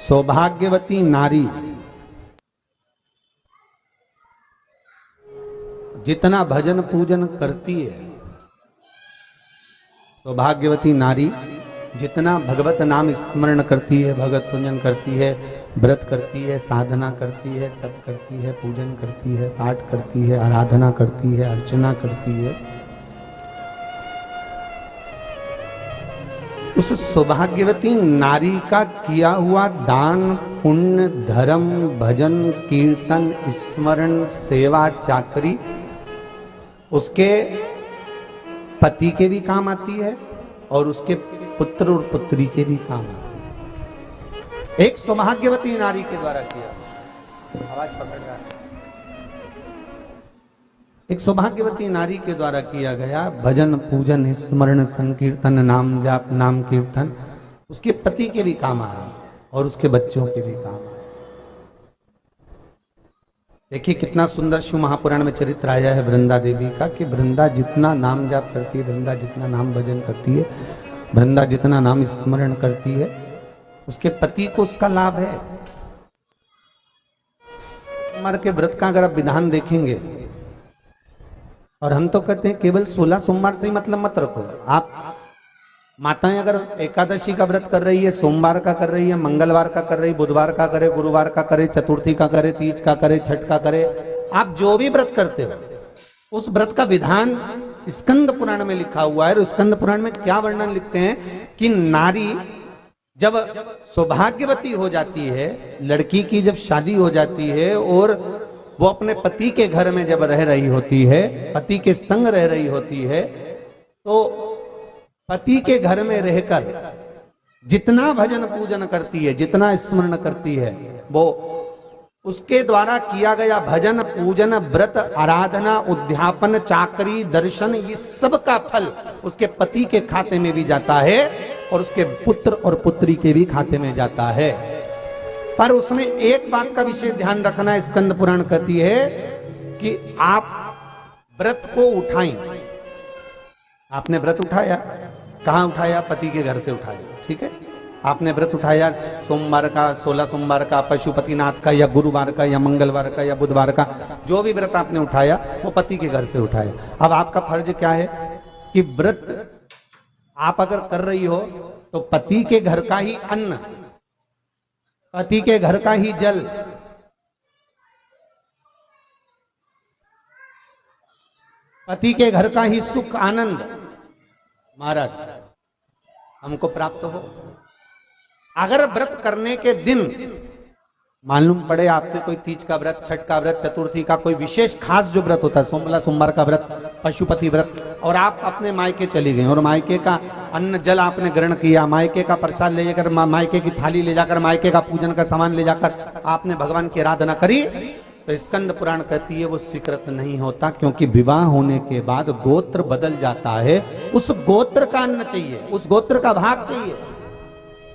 सौभाग्यवती नारी जितना भजन पूजन करती है, सौभाग्यवती नारी जितना भगवत नाम स्मरण करती है, भगवत पूजन करती है, व्रत करती है, साधना करती है, तप करती है, पूजन करती है, पाठ करती है, आराधना करती है, अर्चना करती है, उस सौभाग्यवती नारी का किया हुआ दान, पुण्य, धर्म, भजन, कीर्तन, स्मरण, सेवा, चाकरी उसके पति के भी काम आती है और उसके पुत्र और पुत्री के भी काम आती है। एक सौभाग्यवती नारी के द्वारा किया, आवाज पकड़ रहा है, एक सौभाग्यवती नारी के द्वारा किया गया भजन, पूजन, स्मरण, संकीर्तन, नाम जाप, नाम कीर्तन उसके पति के भी काम आ रहा है और उसके बच्चों के भी काम आ रहा है। देखिए कितना सुंदर शिव महापुराण में चरित्र आया है वृंदा देवी का कि वृंदा जितना नाम जाप करती है, वृंदा जितना नाम भजन करती है, वृंदा जितना नाम स्मरण करती है, उसके पति को उसका लाभ है। सोमवार के व्रत का अगर आप विधान देखेंगे, और हम तो कहते हैं केवल 16 सोमवार से ही मतलब मत रखो। आप माताएं अगर एकादशी का व्रत कर रही है, सोमवार का कर रही है, मंगलवार का कर रही है, बुधवार का करे, गुरुवार का करे, चतुर्थी का करे, तीज का करे, छठ का करे, आप जो भी व्रत करते हो उस व्रत का विधान स्कंद पुराण में लिखा हुआ है। और स्कंद पुराण में क्या वर्णन लिखते हैं कि नारी जब सौभाग्यवती हो जाती है, लड़की की जब शादी हो जाती है और वो अपने पति के घर में जब रह रही होती है, पति के संग रह रही होती है, तो पति के घर में रहकर जितना भजन पूजन करती है, जितना स्मरण करती है, वो उसके द्वारा किया गया भजन, पूजन, व्रत, आराधना, उद्यापन, चाकरी, दर्शन, ये सब का फल उसके पति के खाते में भी जाता है और उसके पुत्र और पुत्री के भी खाते में जाता है। पर उसमें एक बात का विशेष ध्यान रखना, स्कंद पुराण कहती है कि आप व्रत को उठाएं। आपने व्रत उठाया, कहां उठाया? पति के घर से उठाया, ठीक है। आपने व्रत उठाया सोमवार का, 16 सोमवार का, पशुपतिनाथ का, या गुरुवार का, या मंगलवार का, या बुधवार का, जो भी व्रत आपने उठाया वो पति के घर से उठाया। अब आपका फर्ज क्या है कि व्रत आप अगर कर रही हो तो पति के घर का ही अन्न, पति के घर का ही जल, पति के घर का ही सुख आनंद महाराज हमको प्राप्त हो। अगर व्रत करने के दिन मालूम पड़े आपके कोई तीज का व्रत, छठ का व्रत, चतुर्थी का कोई विशेष खास जो व्रत होता है, 16 सोमवार का व्रत, पशुपति व्रत, और आप अपने मायके चली गई और मायके का अन्न जल आपने ग्रहण किया, मायके का प्रसाद ले जाकर, मायके की थाली ले जाकर, मायके का पूजन का सामान ले जाकर आपने भगवान की आराधना करी, तो स्कंद पुराण कहती है वो स्वीकृत नहीं होता, क्योंकि विवाह होने के बाद गोत्र बदल जाता है। उस गोत्र का अन्न चाहिए, उस गोत्र का भाग चाहिए।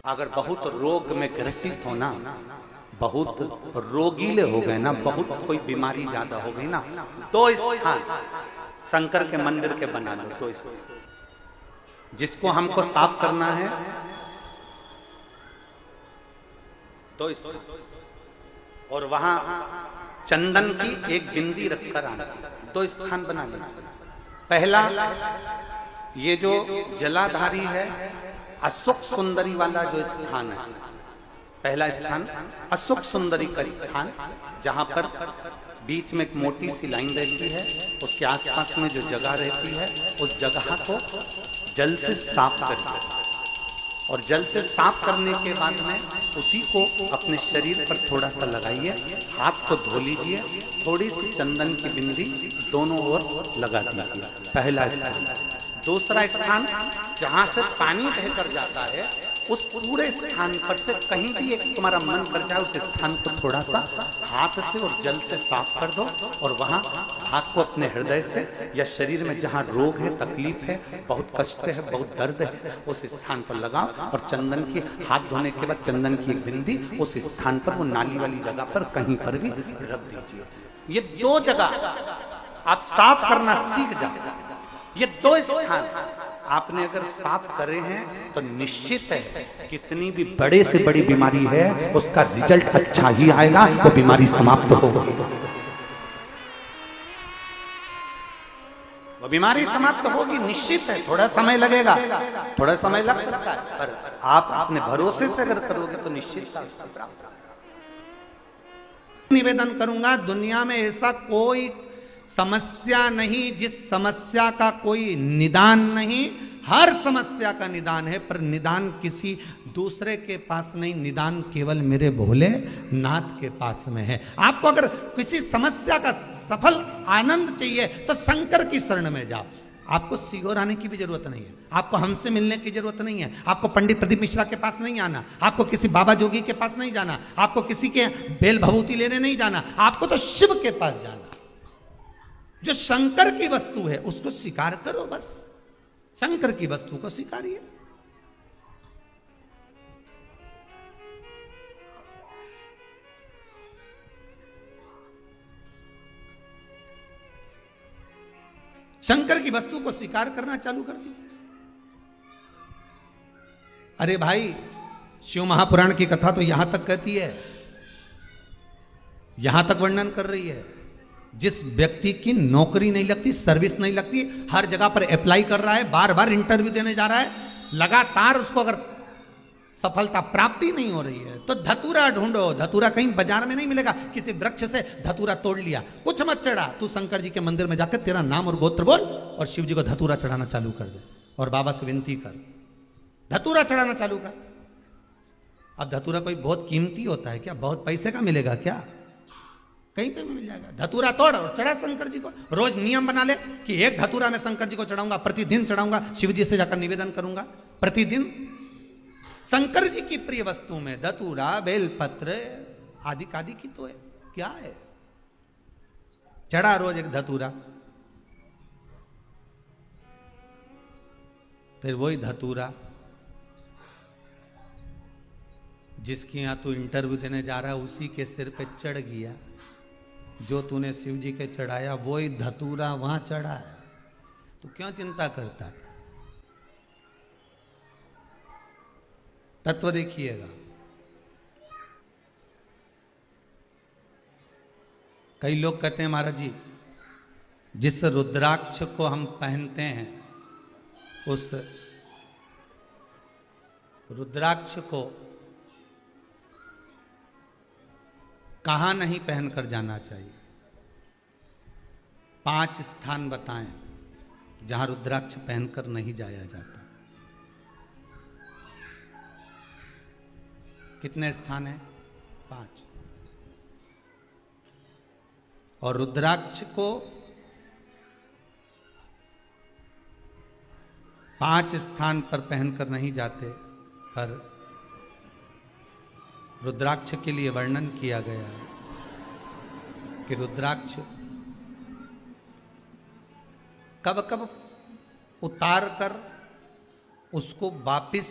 अगर बहुत रोग में ग्रसित होना, बहुत रोगीले हो गए ना, बहुत कोई बीमारी ज्यादा हो गई ना, तो स्थान शंकर के मंदिर के बना लो। तो जिसको हमको साफ करना है तो और वहां चंदन की एक बिंदी रखकर आना, तो स्थान बना लो। पहला ये जो जलाधारी है, अशोक सुंदरी वाला जो स्थान है, पहला स्थान अशोक सुंदरी का स्थान, जहां पर बीच में एक मोटी सी लाइन रहती है, उसके आसपास में जो जगह रहती है उस जगह को जल से साफ करिए, और जल से साफ करने के बाद में उसी को अपने शरीर पर थोड़ा सा लगाइए, हाथ को धो लीजिए, थोड़ी सी चंदन की बिंदी दोनों ओर लगा दीजिए। पहला स्थान। दूसरा स्थान जहां से पानी बहकर जाता है, उस पूरे स्थान पर से कहीं भी एक तुम्हारा मन कर जाए, उस स्थान को थोड़ा सा हाथ से और जल से साफ कर दो, और वहां हाथ को अपने हृदय से या शरीर में जहां रोग है, तकलीफ है, बहुत कष्ट है, बहुत दर्द है, उस स्थान पर लगाओ, और चंदन की हाथ धोने के बाद चंदन की एक बिंदी उस स्थान पर, वो नाली वाली जगह पर कहीं पर भी रख दीजिए। ये दो जगह आप साफ करना सीख जाओ। ये दो स्थान आपने अगर साफ करे हैं तो निश्चित है कितनी भी बड़े से बड़ी बीमारी है उसका रिजल्ट अच्छा ही आएगा, वो बीमारी समाप्त होगी। वो बीमारी समाप्त होगी निश्चित है। थोड़ा समय लगेगा, थोड़ा समय लग सकता है, पर आप अपने भरोसे से अगर करोगे तो निश्चित निवेदन करूंगा, दुनिया में ऐसा कोई समस्या नहीं जिस समस्या का कोई निदान नहीं। हर समस्या का निदान है, पर निदान किसी दूसरे के पास नहीं, निदान केवल मेरे भोले नाथ के पास में है। आपको अगर किसी समस्या का सफल आनंद चाहिए तो शंकर की शरण में जाओ। आपको सीहोर आने की भी जरूरत नहीं है, आपको हमसे मिलने की जरूरत नहीं है, आपको पंडित प्रदीप मिश्रा के पास नहीं आना, आपको किसी बाबा जोगी के पास नहीं जाना, आपको किसी के बेल भभूति लेने नहीं जाना, आपको तो शिव के पास जाना। जो शंकर की वस्तु है उसको स्वीकार करो, बस शंकर की वस्तु को स्वीकारिए। शंकर की वस्तु को स्वीकार करना चालू कर दीजिए। अरे भाई, शिव महापुराण की कथा तो यहां तक कहती है, यहां तक वर्णन कर रही है, जिस व्यक्ति की नौकरी नहीं लगती, सर्विस नहीं लगती, हर जगह पर अप्लाई कर रहा है, बार बार इंटरव्यू देने जा रहा है, लगातार उसको अगर सफलता प्राप्ति नहीं हो रही है तो धतूरा ढूंढो। धतूरा कहीं बाजार में नहीं मिलेगा, किसी वृक्ष से धतूरा तोड़ लिया, कुछ मत चढ़ा, तू शंकर जी के मंदिर में जाकर तेरा नाम और गोत्र बोल और शिव जी को धतूरा चढ़ाना चालू कर दे और बाबा से विनती कर, धतूरा चढ़ाना चालू कर। अब धतूरा कोई बहुत कीमती होता है क्या? बहुत पैसे का मिलेगा क्या? कहीं पे भी मिल जाएगा। धतूरा तोड़ और चढ़ा शंकर जी को। रोज नियम बना ले कि एक धतूरा मैं शंकर जी को चढ़ाऊंगा, प्रतिदिन चढ़ाऊंगा, शिव जी से जाकर निवेदन करूंगा प्रतिदिन। शंकर जी की प्रिय वस्तु में धतूरा, बेलपत्र आदि कादि की तो है, क्या है? चढ़ा रोज एक धतूरा, फिर वही धतूरा जिसके यहां तू इंटरव्यू देने जा रहा है उसी के सिर पे चढ़ गया। जो तूने शिव जी के चढ़ाया वही धतूरा वहां चढ़ा है, तू क्यों चिंता करता है? तत्व देखिएगा। कई लोग कहते हैं महाराज जी, जिस रुद्राक्ष को हम पहनते हैं उस रुद्राक्ष को कहां नहीं पहनकर जाना चाहिए? 5 स्थान बताएं जहां रुद्राक्ष पहनकर नहीं जाया जाता। कितने स्थान हैं? 5। और रुद्राक्ष को 5 स्थान पर पहनकर नहीं जाते, पर रुद्राक्ष के लिए वर्णन किया गया है कि रुद्राक्ष कब कब उतार कर उसको वापिस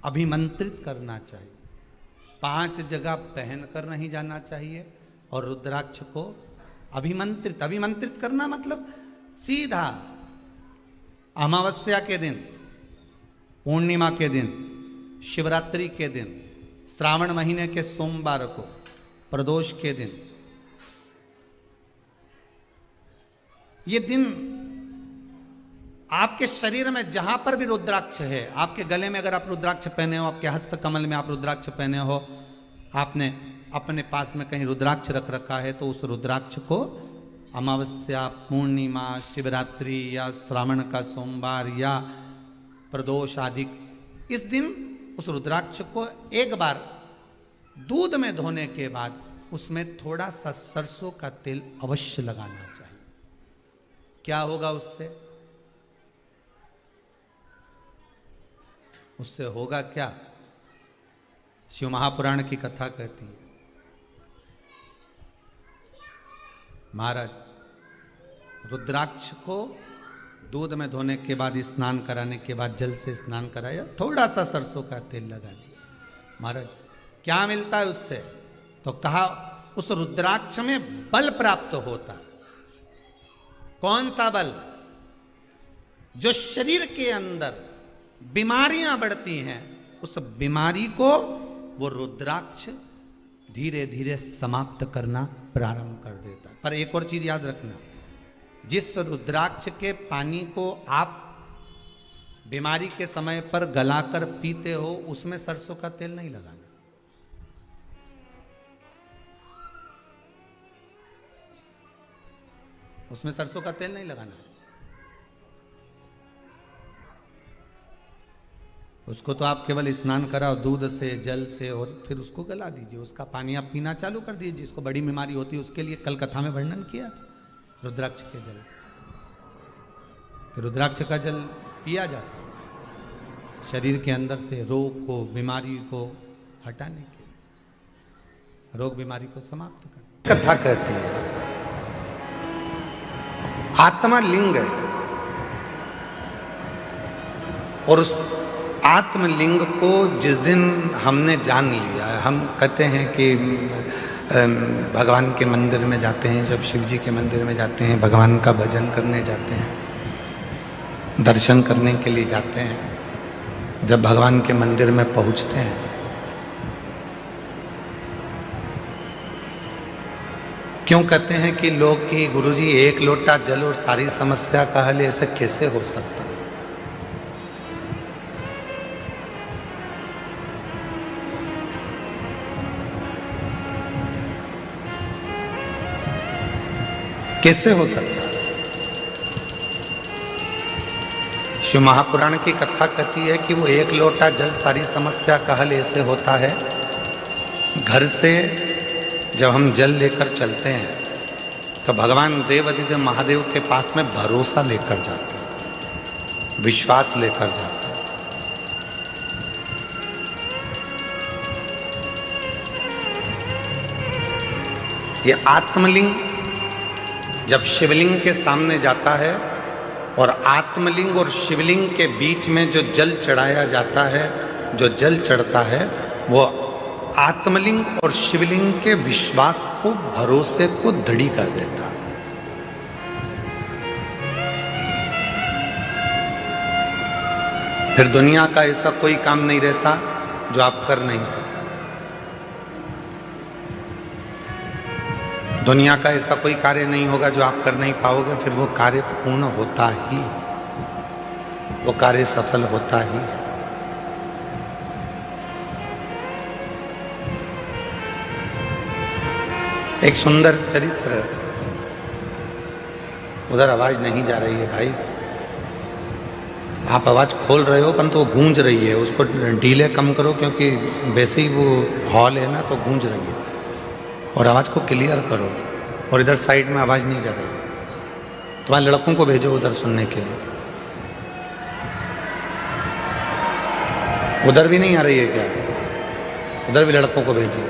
अभिमंत्रित करना चाहिए। 5 जगह पहनकर नहीं जाना चाहिए और रुद्राक्ष को अभिमंत्रित करना मतलब सीधा अमावस्या के दिन, पूर्णिमा के दिन, शिवरात्रि के दिन, श्रावण महीने के सोमवार को, प्रदोष के दिन, ये दिन आपके शरीर में जहां पर भी रुद्राक्ष है, आपके गले में अगर आप रुद्राक्ष पहने हो, आपके हस्त कमल में आप रुद्राक्ष पहने हो, आपने अपने पास में कहीं रुद्राक्ष रख रखा है, तो उस रुद्राक्ष को अमावस्या, पूर्णिमा, शिवरात्रि या श्रावण का सोमवार या प्रदोष आदि इस दिन उस रुद्राक्ष को एक बार दूध में धोने के बाद उसमें थोड़ा सा सरसों का तेल अवश्य लगाना चाहिए। क्या होगा उससे? उससे होगा क्या? शिव महापुराण की कथा कहती है, महाराज रुद्राक्ष को दूध में धोने के बाद, स्नान कराने के बाद जल से स्नान कराया, थोड़ा सा सरसों का तेल लगा दिया। महाराज क्या मिलता है उससे? तो कहा उस रुद्राक्ष में बल प्राप्त होता। कौन सा बल? जो शरीर के अंदर बीमारियां बढ़ती हैं, उस बीमारी को वो रुद्राक्ष धीरे धीरे समाप्त करना प्रारंभ कर देता है। पर एक और चीज याद रखना, जिस रुद्राक्ष के पानी को आप बीमारी के समय पर गलाकर पीते हो, उसमें सरसों का तेल नहीं लगाना। उसमें सरसों का तेल नहीं लगाना। उसको तो आप केवल स्नान कराओ दूध से, जल से, और फिर उसको गला दीजिए। उसका पानी आप पीना चालू कर दीजिए। जिसको बड़ी बीमारी होती है उसके लिए कल कथा में वर्णन किया था, रुद्राक्ष के जल। रुद्राक्ष का जल पिया जाता है शरीर के अंदर से रोग को, बीमारी को हटाने के लिए, रोग बीमारी को समाप्त कर। कथा कहती है आत्मा लिंग है, और उस आत्मलिंग को जिस दिन हमने जान लिया, हम कहते हैं कि भगवान के मंदिर में जाते हैं, जब शिव जी के मंदिर में जाते हैं, भगवान का भजन करने जाते हैं, दर्शन करने के लिए जाते हैं, जब भगवान के मंदिर में पहुंचते हैं, क्यों कहते हैं कि लोग कि गुरुजी एक लोटा जल और सारी समस्या का हल, ऐसे कैसे हो सकता? कैसे हो सकता? शिव महापुराण की कथा कहती है कि वो एक लोटा जल सारी समस्या का हल ऐसे होता है। घर से जब हम जल लेकर चलते हैं तो भगवान देवाधिदेव महादेव के पास में भरोसा लेकर जाते हैं, विश्वास लेकर जाते हैं। ये आत्मलिंग जब शिवलिंग के सामने जाता है, और आत्मलिंग और शिवलिंग के बीच में जो जल चढ़ाया जाता है, जो जल चढ़ता है, वो आत्मलिंग और शिवलिंग के विश्वास को, भरोसे को दृढ़ कर देता है। फिर दुनिया का ऐसा कोई काम नहीं रहता जो आप कर नहीं सकते। दुनिया का ऐसा कोई कार्य नहीं होगा जो आप कर नहीं पाओगे। फिर वो कार्य पूर्ण होता ही, वो कार्य सफल होता ही। एक सुंदर चरित्र, उधर आवाज नहीं जा रही है भाई, आप आवाज खोल रहे हो परंतु वो गूंज रही है, उसको डीले कम करो, क्योंकि वैसे ही वो हॉल है ना, तो गूंज रही है। और आवाज को क्लियर करो, और इधर साइड में आवाज नहीं जा रही। तुम्हारे लड़कों को भेजो उधर सुनने के लिए। उधर भी नहीं आ रही है क्या? उधर भी लड़कों को भेजिए।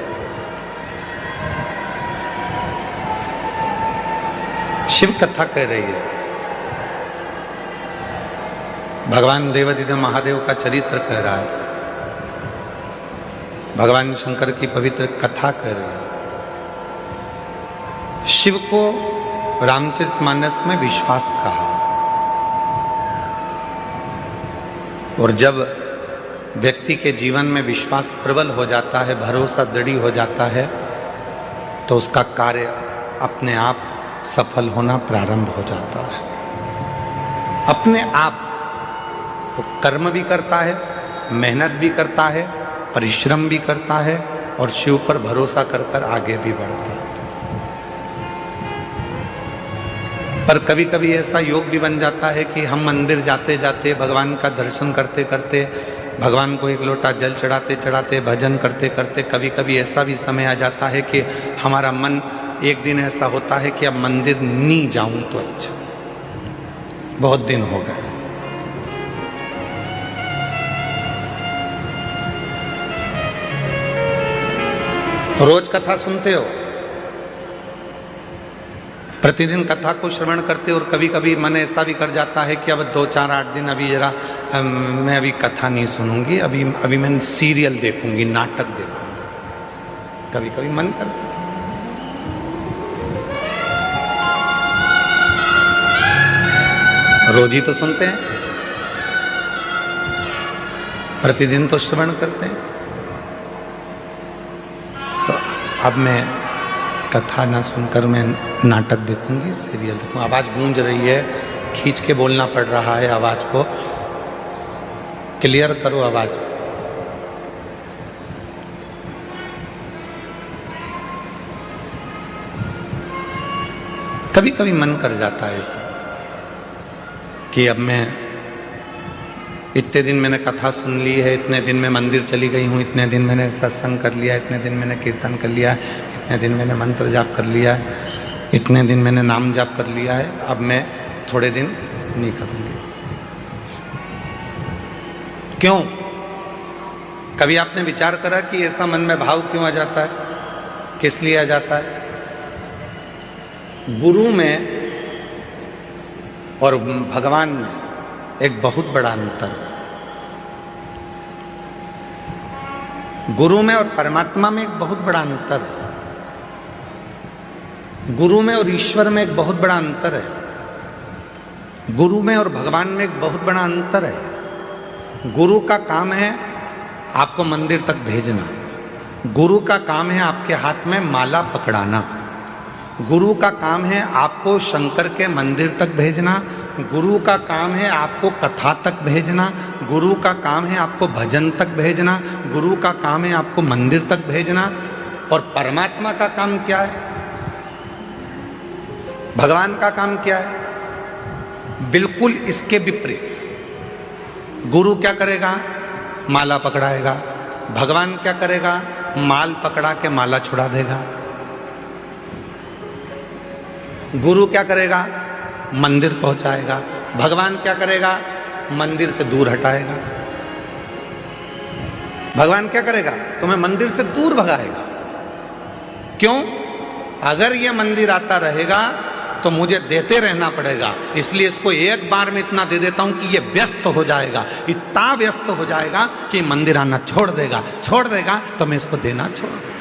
शिव कथा कह रही है, भगवान देवाधिदेव महादेव का चरित्र कह रहा है, भगवान शंकर की पवित्र कथा कह रही है। शिव को रामचरितमानस में विश्वास कहा, और जब व्यक्ति के जीवन में विश्वास प्रबल हो जाता है, भरोसा दृढ़ हो जाता है, तो उसका कार्य अपने आप सफल होना प्रारंभ हो जाता है। अपने आप वो कर्म भी करता है, मेहनत भी करता है, परिश्रम भी करता है, और शिव पर भरोसा कर आगे भी बढ़ता है। पर कभी कभी ऐसा योग भी बन जाता है कि हम मंदिर जाते जाते, भगवान का दर्शन करते करते, भगवान को एक लोटा जल चढ़ाते चढ़ाते, भजन करते करते, कभी कभी ऐसा भी समय आ जाता है कि हमारा मन, एक दिन ऐसा होता है कि अब मंदिर नहीं जाऊं तो अच्छा, बहुत दिन हो गए। रोज कथा सुनते हो, प्रतिदिन कथा को श्रवण करते, और कभी कभी मन ऐसा भी कर जाता है कि अब 2 4 8 दिन अभी जरा मैं अभी कथा नहीं सुनूंगी, अभी मैं सीरियल देखूंगी, नाटक देखूंगी, कभी कभी मन करता। रोज ही तो सुनते हैं। प्रतिदिन तो श्रवण करते हैं। तो अब मैं कथा ना सुनकर मैं नाटक देखूंगी, सीरियल देखूंगी। आवाज गूंज रही है, खींच के बोलना पड़ रहा है, आवाज को क्लियर करो आवाज। कभी कभी मन कर जाता है ऐसा कि अब मैं इतने दिन मैंने कथा सुन ली है, इतने दिन मैं मंदिर चली गई हूँ, इतने दिन मैंने सत्संग कर लिया, इतने दिन मैंने कीर्तन कर लिया है, इतने दिन मैंने मंत्र जाप कर लिया है, इतने दिन मैंने नाम जाप कर लिया है, अब मैं थोड़े दिन नहीं करूँगी। क्यों? कभी आपने विचार करा कि ऐसा मन में भाव क्यों आ जाता है? किस लिए आ जाता है? गुरु में और भगवान में एक बहुत बड़ा अंतर है। गुरु में और परमात्मा में एक बहुत बड़ा अंतर है। गुरु में और ईश्वर में एक बहुत बड़ा अंतर है। गुरु में और भगवान में एक बहुत बड़ा अंतर है। गुरु का काम है आपको मंदिर तक भेजना। गुरु का काम है आपके हाथ में माला पकड़ाना। गुरु का काम है आपको शंकर के मंदिर तक भेजना। गुरु का काम है आपको कथा तक भेजना। गुरु का काम है आपको भजन तक भेजना। गुरु का काम है आपको मंदिर तक भेजना। और परमात्मा का काम क्या है? भगवान का काम क्या है? बिल्कुल इसके विपरीत। गुरु क्या करेगा? माला पकड़ाएगा। भगवान क्या करेगा? माल पकड़ा के माला छुड़ा देगा। गुरु क्या करेगा? मंदिर पहुंचाएगा। भगवान क्या करेगा? मंदिर से दूर हटाएगा। भगवान क्या करेगा? तुम्हें मंदिर से दूर भगाएगा। क्यों? अगर यह मंदिर आता रहेगा तो मुझे देते रहना पड़ेगा, इसलिए इसको एक बार में इतना दे देता हूं कि ये व्यस्त हो जाएगा, इतना व्यस्त हो जाएगा कि मंदिर आना छोड़ देगा तो मैं इसको देना छोड़ दूंगा।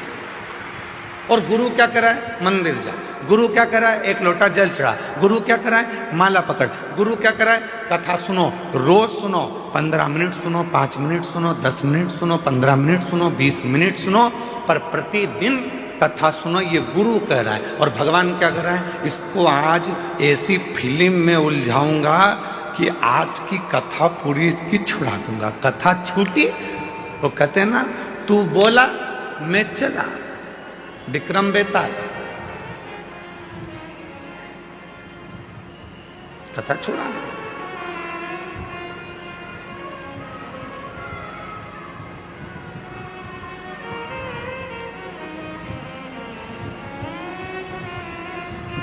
और गुरु क्या कर रहा है? मंदिर जा। गुरु क्या कर रहा है? एक लोटा जल चढ़ा। गुरु क्या कर रहा है? माला पकड़। गुरु क्या कर रहा है? कथा सुनो, रोज सुनो, 15 मिनट सुनो, 5 मिनट सुनो, 10 मिनट सुनो, 15 मिनट सुनो, 20 मिनट सुनो, पर प्रतिदिन कथा सुनो, ये गुरु कह रहा है। और भगवान क्या कर रहा है? इसको आज ऐसी फिल्म में उलझाऊंगा कि आज की कथा पूरी इसकी छुड़ा दूंगा। कथा छूटी, वो कहते हैं ना, तू बोला मैं चला, विक्रम बेताल। कथा छुड़ा।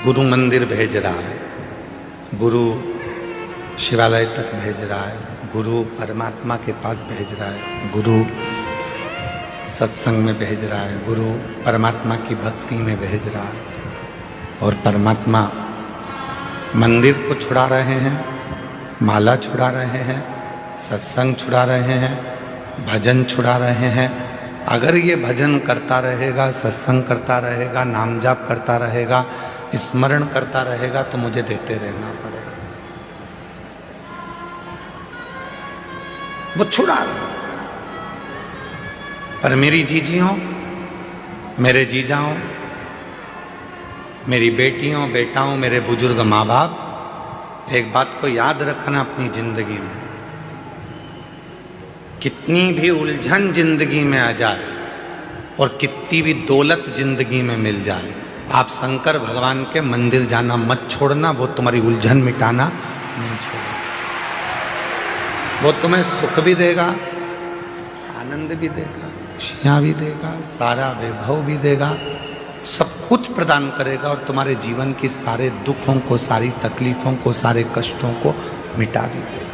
गुरु मंदिर भेज रहा है, गुरु शिवालय तक भेज रहा है, गुरु परमात्मा के पास भेज रहा है, गुरु सत्संग में भेज रहा है, गुरु परमात्मा की भक्ति में भेज रहा है। और परमात्मा मंदिर को छुड़ा रहे हैं, माला छुड़ा रहे हैं, सत्संग छुड़ा रहे हैं, भजन छुड़ा रहे हैं। अगर ये भजन करता रहेगा, सत्संग करता रहेगा, नाम जाप करता रहेगा, स्मरण करता रहेगा, तो मुझे देते रहना पड़ेगा। वो छुड़ा रहा। पर मेरी जीजियों, मेरे जीजाओं, मेरी बेटियों, बेटाओं, मेरे बुजुर्ग माँ बाप, एक बात को याद रखना अपनी जिंदगी में, कितनी भी उलझन जिंदगी में आ जाए और कितनी भी दौलत जिंदगी में मिल जाए, आप शंकर भगवान के मंदिर जाना मत छोड़ना। वो तुम्हारी उलझन मिटाना नहीं छोड़ेगा। वो तुम्हें सुख भी देगा, आनंद भी देगा, खुशियाँ भी देगा, सारा वैभव भी देगा, सब कुछ प्रदान करेगा और तुम्हारे जीवन की सारे दुखों को, सारी तकलीफों को, सारे कष्टों को मिटा भी देगा।